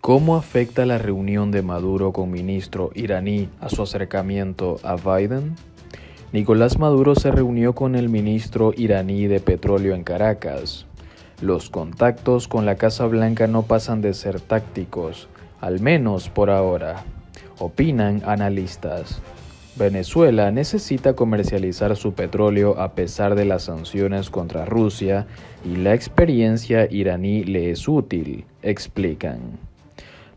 ¿Cómo afecta la reunión de Maduro con ministro iraní a su acercamiento a Biden? Nicolás Maduro se reunió con el ministro iraní de Petróleo en Caracas. Los contactos con la Casa Blanca no pasan de ser tácticos, al menos por ahora, opinan analistas. Venezuela necesita comercializar su petróleo a pesar de las sanciones contra Rusia y la experiencia iraní le es útil, explican.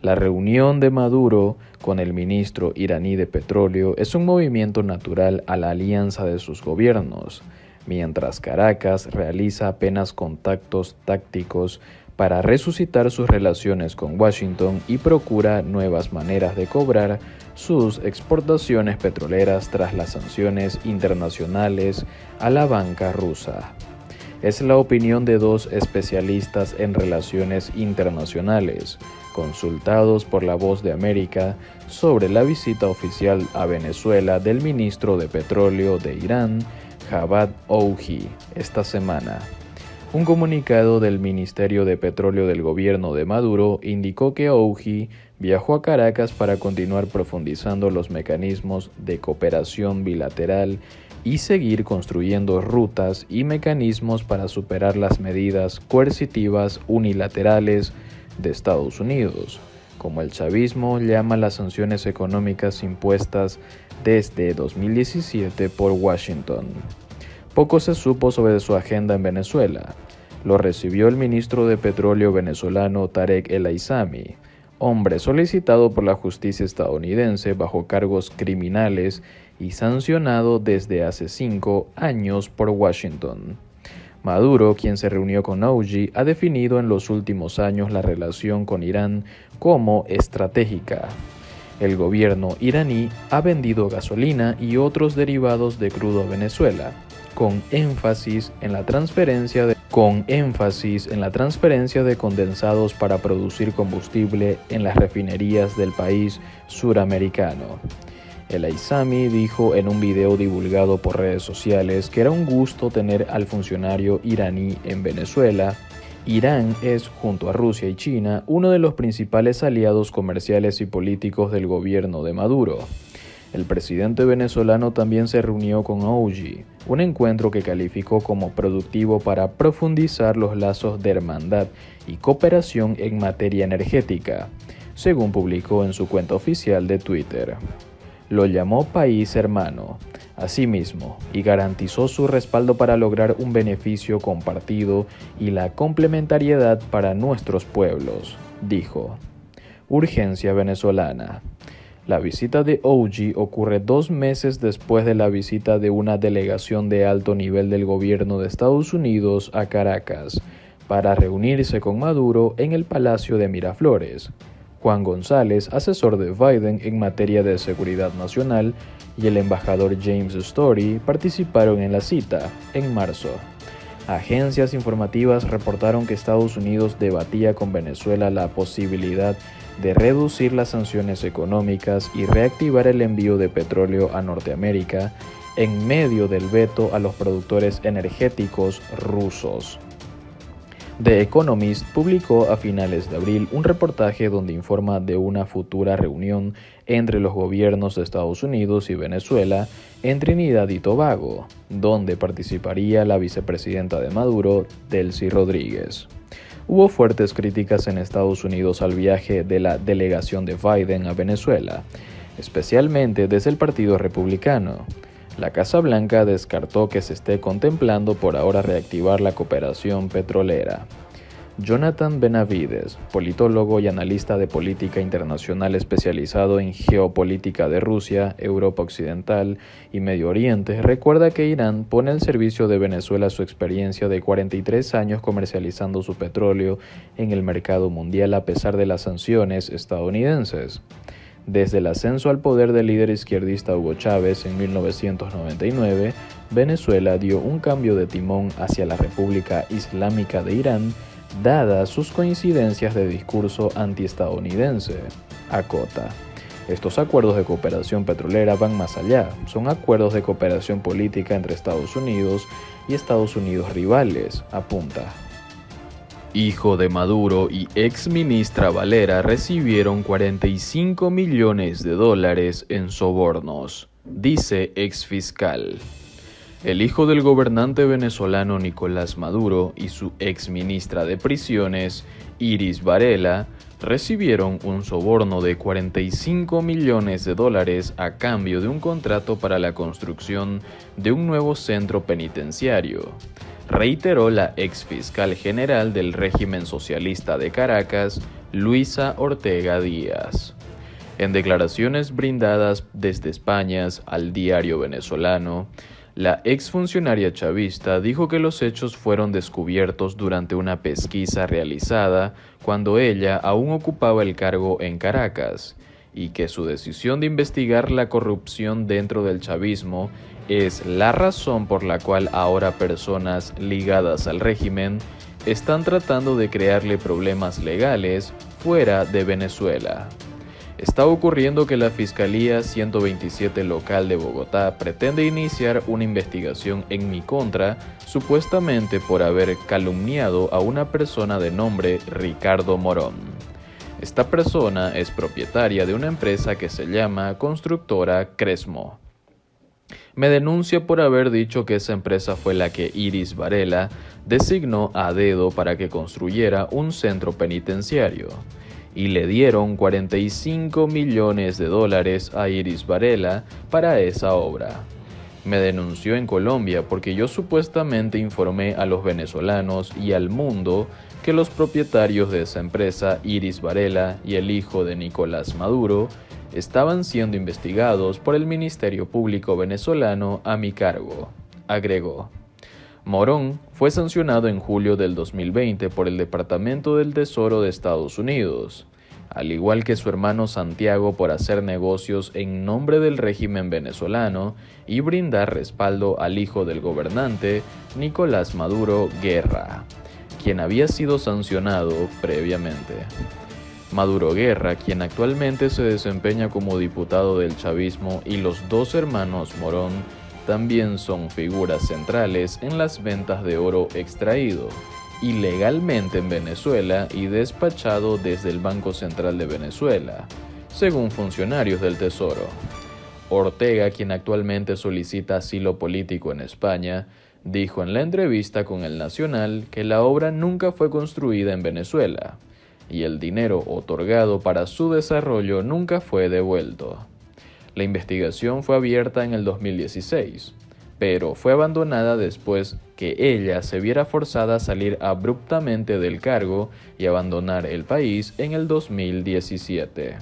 La reunión de Maduro con el ministro iraní de Petróleo es un movimiento natural a la alianza de sus gobiernos, mientras Caracas realiza apenas contactos tácticos para resucitar sus relaciones con Washington y procura nuevas maneras de cobrar sus exportaciones petroleras tras las sanciones internacionales a la banca rusa. Es la opinión de dos especialistas en relaciones internacionales, consultados por La Voz de América sobre la visita oficial a Venezuela del ministro de Petróleo de Irán, Javad Oughi, esta semana. Un comunicado del Ministerio de Petróleo del gobierno de Maduro indicó que Oughi viajó a Caracas para continuar profundizando los mecanismos de cooperación bilateral y seguir construyendo rutas y mecanismos para superar las medidas coercitivas unilaterales de Estados Unidos, como el chavismo llama las sanciones económicas impuestas desde 2017 por Washington. Poco se supo sobre su agenda en Venezuela. Lo recibió el ministro de Petróleo venezolano Tarek El Aissami, hombre solicitado por la justicia estadounidense bajo cargos criminales y sancionado desde hace 5 años por Washington. Maduro, quien se reunió con Oughi, ha definido en los últimos años la relación con Irán como estratégica. El gobierno iraní ha vendido gasolina y otros derivados de crudo a Venezuela, con énfasis en la transferencia de condensados para producir combustible en las refinerías del país suramericano. El Aissami dijo en un video divulgado por redes sociales que era un gusto tener al funcionario iraní en Venezuela. Irán es, junto a Rusia y China, uno de los principales aliados comerciales y políticos del gobierno de Maduro. El presidente venezolano también se reunió con Oughi, un encuentro que calificó como productivo para profundizar los lazos de hermandad y cooperación en materia energética, según publicó en su cuenta oficial de Twitter. Lo llamó país hermano, asimismo, y garantizó su respaldo para lograr un beneficio compartido y la complementariedad para nuestros pueblos, dijo. Urgencia venezolana. La visita de Oughi ocurre 2 meses después de la visita de una delegación de alto nivel del gobierno de Estados Unidos a Caracas para reunirse con Maduro en el Palacio de Miraflores. Juan González, asesor de Biden en materia de seguridad nacional, y el embajador James Story participaron en la cita en marzo. Agencias informativas reportaron que Estados Unidos debatía con Venezuela la posibilidad de reducir las sanciones económicas y reactivar el envío de petróleo a Norteamérica en medio del veto a los productores energéticos rusos. The Economist publicó a finales de abril un reportaje donde informa de una futura reunión entre los gobiernos de Estados Unidos y Venezuela en Trinidad y Tobago, donde participaría la vicepresidenta de Maduro, Delcy Rodríguez. Hubo fuertes críticas en Estados Unidos al viaje de la delegación de Biden a Venezuela, especialmente desde el Partido Republicano. La Casa Blanca descartó que se esté contemplando por ahora reactivar la cooperación petrolera. Jonathan Benavides, politólogo y analista de política internacional especializado en geopolítica de Rusia, Europa Occidental y Medio Oriente, recuerda que Irán pone al servicio de Venezuela su experiencia de 43 años comercializando su petróleo en el mercado mundial a pesar de las sanciones estadounidenses. Desde el ascenso al poder del líder izquierdista Hugo Chávez en 1999, Venezuela dio un cambio de timón hacia la República Islámica de Irán, dadas sus coincidencias de discurso antiestadounidense, acota. Estos acuerdos de cooperación petrolera van más allá, son acuerdos de cooperación política entre Estados Unidos y Estados Unidos rivales, apunta. hijo de Maduro y ex ministra Valera recibieron 45 millones de dólares en sobornos, dice ex fiscal. El hijo del gobernante venezolano Nicolás Maduro y su ex ministra de Prisiones, Iris Varela, recibieron un soborno de 45 millones de dólares a cambio de un contrato para la construcción de un nuevo centro penitenciario, reiteró la ex fiscal general del régimen socialista de Caracas, Luisa Ortega Díaz. En declaraciones brindadas desde España al diario venezolano, la exfuncionaria chavista dijo que los hechos fueron descubiertos durante una pesquisa realizada cuando ella aún ocupaba el cargo en Caracas, y que su decisión de investigar la corrupción dentro del chavismo es la razón por la cual ahora personas ligadas al régimen están tratando de crearle problemas legales fuera de Venezuela. Está ocurriendo que la Fiscalía 127 local de Bogotá pretende iniciar una investigación en mi contra, supuestamente por haber calumniado a una persona de nombre Ricardo Morón. Esta persona es propietaria de una empresa que se llama Constructora Cresmo. Me denuncia por haber dicho que esa empresa fue la que Iris Varela designó a dedo para que construyera un centro penitenciario, y le dieron 45 millones de dólares a Iris Varela para esa obra. Me denunció en Colombia porque yo supuestamente informé a los venezolanos y al mundo que los propietarios de esa empresa, Iris Varela y el hijo de Nicolás Maduro, estaban siendo investigados por el Ministerio Público venezolano a mi cargo, agregó. Morón fue sancionado en julio del 2020 por el Departamento del Tesoro de Estados Unidos, al igual que su hermano Santiago, por hacer negocios en nombre del régimen venezolano y brindar respaldo al hijo del gobernante, Nicolás Maduro Guerra, quien había sido sancionado previamente. Maduro Guerra, quien actualmente se desempeña como diputado del chavismo, y los dos hermanos Morón también son figuras centrales en las ventas de oro extraído ilegalmente en Venezuela y despachado desde el Banco Central de Venezuela, según funcionarios del Tesoro. Ortega, quien actualmente solicita asilo político en España, dijo en la entrevista con El Nacional que la obra nunca fue construida en Venezuela y el dinero otorgado para su desarrollo nunca fue devuelto. La investigación fue abierta en el 2016, pero fue abandonada después que ella se viera forzada a salir abruptamente del cargo y abandonar el país en el 2017.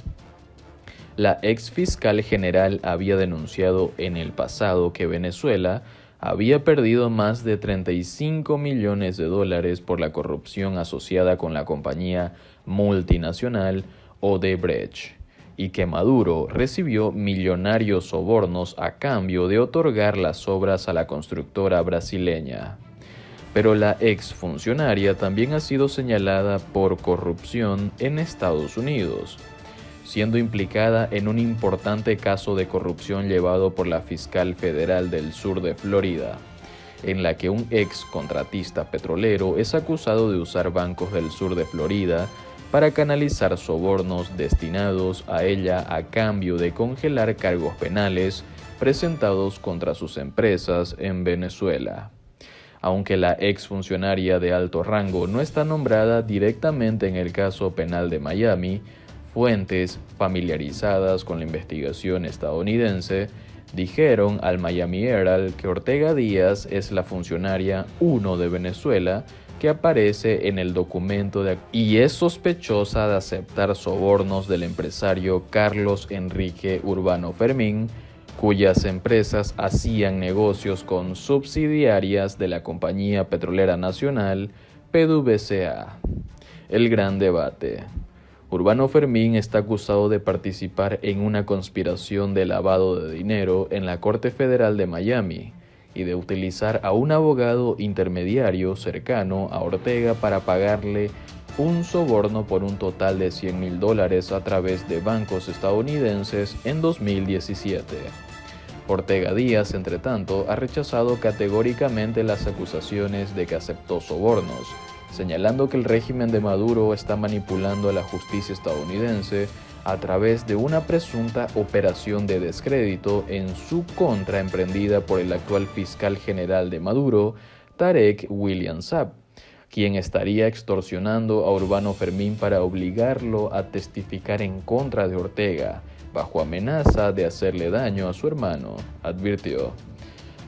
La ex fiscal general había denunciado en el pasado que Venezuela había perdido más de 35 millones de dólares por la corrupción asociada con la compañía multinacional Odebrecht, y que Maduro recibió millonarios sobornos a cambio de otorgar las obras a la constructora brasileña. Pero la exfuncionaria también ha sido señalada por corrupción en Estados Unidos, siendo implicada en un importante caso de corrupción llevado por la fiscal federal del sur de Florida, en la que un ex contratista petrolero es acusado de usar bancos del sur de Florida para canalizar sobornos destinados a ella a cambio de congelar cargos penales presentados contra sus empresas en Venezuela. Aunque la exfuncionaria de alto rango no está nombrada directamente en el caso penal de Miami, fuentes familiarizadas con la investigación estadounidense dijeron al Miami Herald que Ortega Díaz es la funcionaria 1 de Venezuela que aparece en el documento y es sospechosa de aceptar sobornos del empresario Carlos Enrique Urbano Fermín, cuyas empresas hacían negocios con subsidiarias de la compañía petrolera nacional PDVSA. El gran debate. Urbano Fermín está acusado de participar en una conspiración de lavado de dinero en la Corte Federal de Miami y de utilizar a un abogado intermediario cercano a Ortega para pagarle un soborno por un total de $100,000 a través de bancos estadounidenses en 2017. Ortega Díaz, entretanto, ha rechazado categóricamente las acusaciones de que aceptó sobornos, señalando que el régimen de Maduro está manipulando a la justicia estadounidense a través de una presunta operación de descrédito en su contra emprendida por el actual fiscal general de Maduro, Tarek William Saab, quien estaría extorsionando a Urbano Fermín para obligarlo a testificar en contra de Ortega, bajo amenaza de hacerle daño a su hermano, advirtió.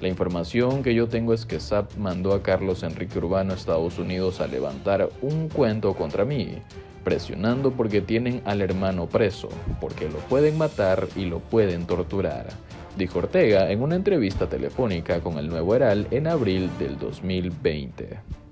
La información que yo tengo es que Saab mandó a Carlos Enrique Urbano a Estados Unidos a levantar un cuento contra mí, presionando porque tienen al hermano preso, porque lo pueden matar y lo pueden torturar, dijo Ortega en una entrevista telefónica con el Nuevo Herald en abril del 2020.